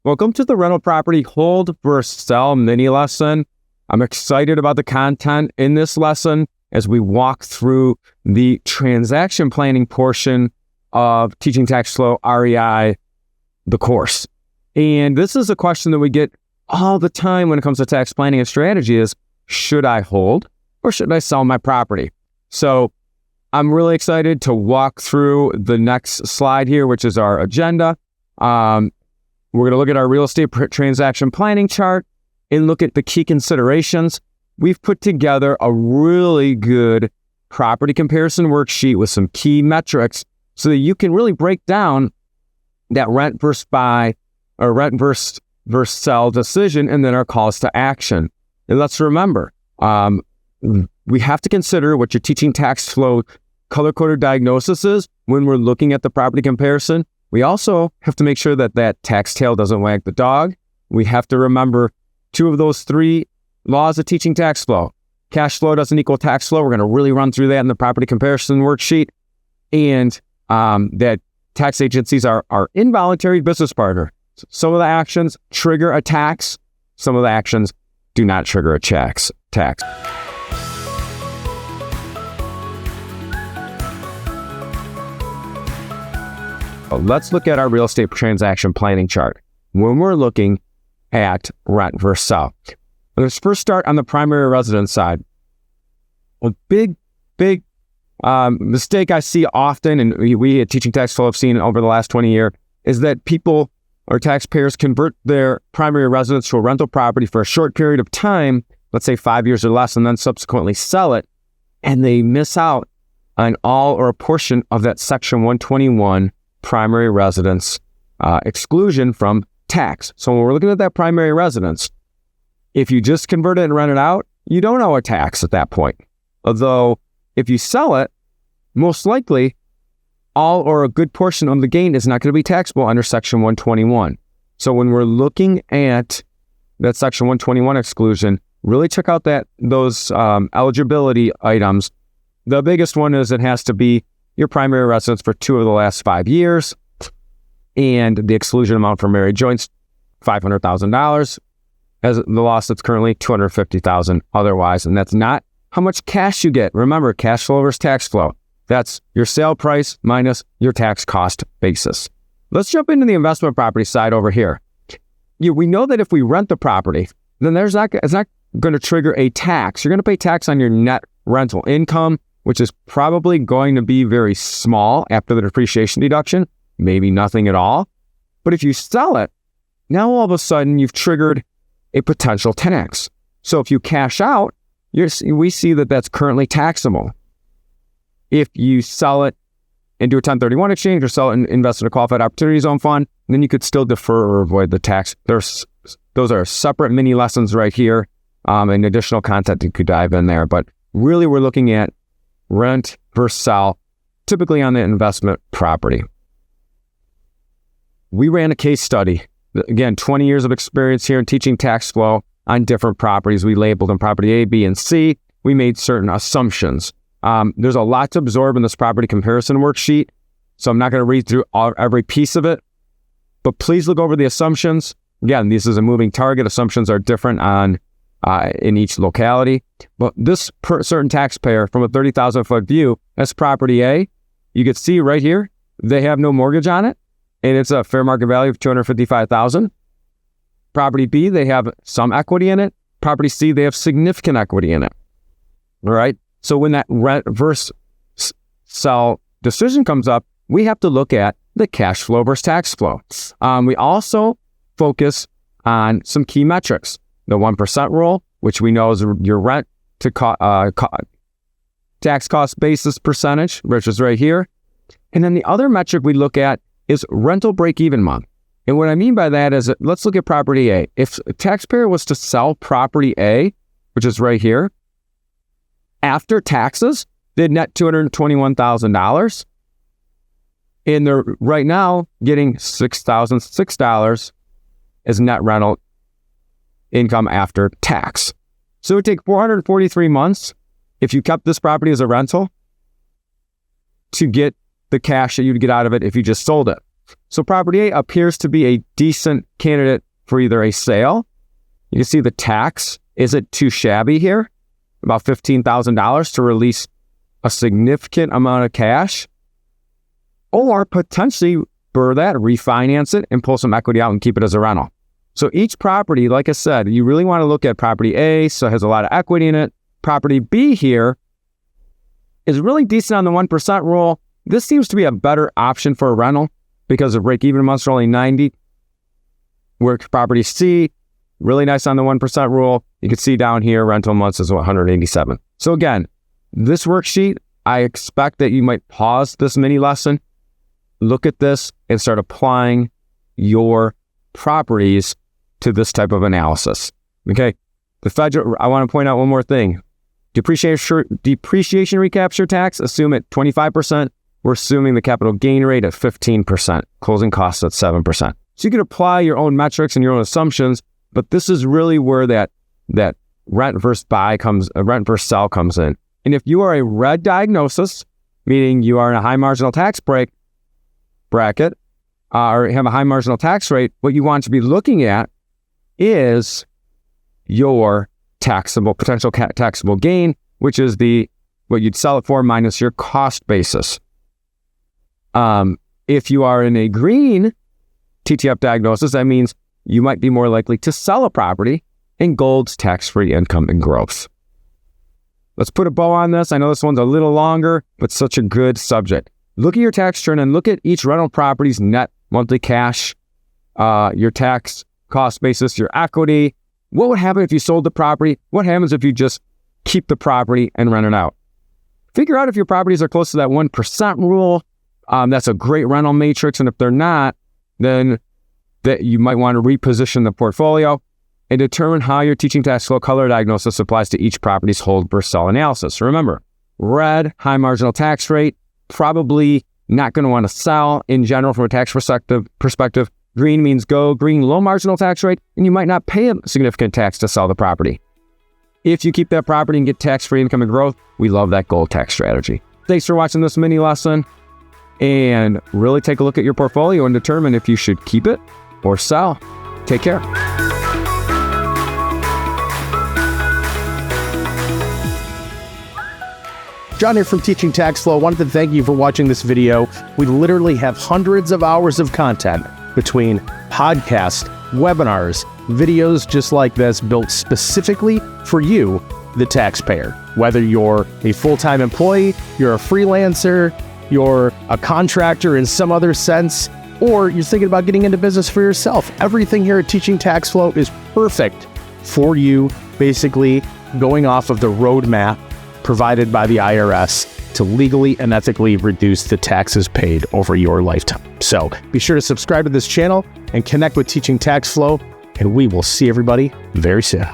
Welcome to the rental property hold versus sell mini lesson. I'm excited about the content in this lesson as we walk through the transaction planning portion of Teaching Tax Flow REI, the course. And this is a question that we get all the time when it comes to tax planning and strategy is, should I hold or should I sell my property? So I'm really excited to walk through the next slide here, which is our agenda. We're going to look at our real estate transaction planning chart and look at the key considerations. We've put together a really good property comparison worksheet with some key metrics so that you can really break down that rent versus buy or rent versus sell decision and then our calls to action. And let's remember, we have to consider what your teaching tax flow color-coded diagnosis is when we're looking at the property comparison. We also have to make sure that that tax tail doesn't wag the dog. We have to remember two of those three laws of teaching tax flow. Cash flow doesn't equal tax flow. We're going to really run through that in the property comparison worksheet. And that tax agencies are our involuntary business partner. Some of the actions trigger a tax. Some of the actions do not trigger a tax. Let's look at our real estate transaction planning chart when we're looking at rent versus sell. Let's first start on the primary residence side. A big mistake I see often, and we at Teaching Tax Flow have seen over the last 20 years, is that people or taxpayers convert their primary residence to a rental property for a short period of time, let's say 5 years or less, and then subsequently sell it, and they miss out on all or a portion of that Section 121 primary residence exclusion from tax. So when we're looking at that primary residence, if you just convert it and rent it out, you don't owe a tax at that point. Although if you sell it, most likely all or a good portion of the gain is not going to be taxable under Section 121. So when we're looking at that Section 121 exclusion, really check out those eligibility items. The biggest one is it has to be your primary residence for 2 of the last 5 years, and the exclusion amount for married joints, $500,000, as the loss that's currently $250,000 otherwise, and that's not how much cash you get. Remember, cash flow versus tax flow. That's your sale price minus your tax cost basis. Let's jump into the investment property side over here. We know that if we rent the property, then it's not going to trigger a tax. You're going to pay tax on your net rental income, which is probably going to be very small after the depreciation deduction, maybe nothing at all. But if you sell it, now all of a sudden you've triggered a potential tax. So if you cash out, we see that that's currently taxable. If you sell it and do a 1031 exchange or sell it and invest in a qualified opportunity zone fund, then you could still defer or avoid the tax. Those are separate mini lessons right here and additional content you could dive in there. But really we're looking at rent versus sell, typically on the investment property. We ran a case study. Again, 20 years of experience here in teaching tax flow on different properties. We labeled them property A, B, and C. We made certain assumptions. There's a lot to absorb in this property comparison worksheet, so I'm not going to read through every piece of it, but please look over the assumptions. Again, this is a moving target. Assumptions are different in each locality. But this certain taxpayer from a 30,000 foot view, that's property A. You can see right here, they have no mortgage on it, and it's a fair market value of $255,000. Property B, they have some equity in it. Property C, they have significant equity in it. All right. So when that rent versus sell decision comes up, we have to look at the cash flow versus tax flow. We also focus on some key metrics. The 1% rule, which we know is your rent to tax cost basis percentage, which is right here. And then the other metric we look at is rental break-even month. And what I mean by that is, let's look at property A. If a taxpayer was to sell property A, which is right here, after taxes, they'd net $221,000. And they're right now getting $6,006 as net rental income after tax. So it would take 443 months if you kept this property as a rental to get the cash that you'd get out of it if you just sold it. So property A appears to be a decent candidate for either a sale. You can see the tax isn't too shabby here, about $15,000 to release a significant amount of cash, or potentially burr that, refinance it, and pull some equity out and keep it as a rental. So each property, like I said, you really want to look at property A, so it has a lot of equity in it. Property B here is really decent on the 1% rule. This seems to be a better option for a rental because the break-even months are only 90. Where property C, really nice on the 1% rule. You can see down here, rental months is 187. So again, this worksheet, I expect that you might pause this mini lesson, look at this, and start applying your properties to this type of analysis. Okay. I want to point out one more thing. Depreciation recapture tax, assume at 25%. We're assuming the capital gain rate at 15%, closing costs at 7%. So you can apply your own metrics and your own assumptions, but this is really where that rent versus sell comes in. And if you are a red diagnosis, meaning you are in a high marginal tax bracket, or have a high marginal tax rate, what you want to be looking at is your potential taxable gain, which is what you'd sell it for minus your cost basis. If you are in a green TTF diagnosis, that means you might be more likely to sell a property, and gold's tax-free income and growth. Let's put a bow on this. I know this one's a little longer, but such a good subject. Look at your tax return and look at each rental property's net monthly cash, your tax cost basis, your equity. What would happen if you sold the property? What happens if you just keep the property and rent it out? Figure out if your properties are close to that 1% rule. That's a great rental matrix. And if they're not, then that you might want to reposition the portfolio and determine how your teaching tax flow color diagnosis applies to each property's hold versus sell analysis. Remember, red, high marginal tax rate, probably not going to want to sell in general from a tax perspective. Green means go. Green, low marginal tax rate, and you might not pay a significant tax to sell the property. If you keep that property and get tax-free income and growth, we love that gold tax strategy. Thanks for watching this mini lesson, and really take a look at your portfolio and determine if you should keep it or sell. Take care. John here from Teaching Tax Flow. I wanted to thank you for watching this video. We literally have hundreds of hours of content between podcasts, webinars, videos just like this built specifically for you, the taxpayer. Whether you're a full-time employee, you're a freelancer, you're a contractor in some other sense, or you're thinking about getting into business for yourself, everything here at Teaching Tax Flow is perfect for you, basically going off of the roadmap provided by the IRS to legally and ethically reduce the taxes paid over your lifetime. So be sure to subscribe to this channel and connect with Teaching Tax Flow, and we will see everybody very soon.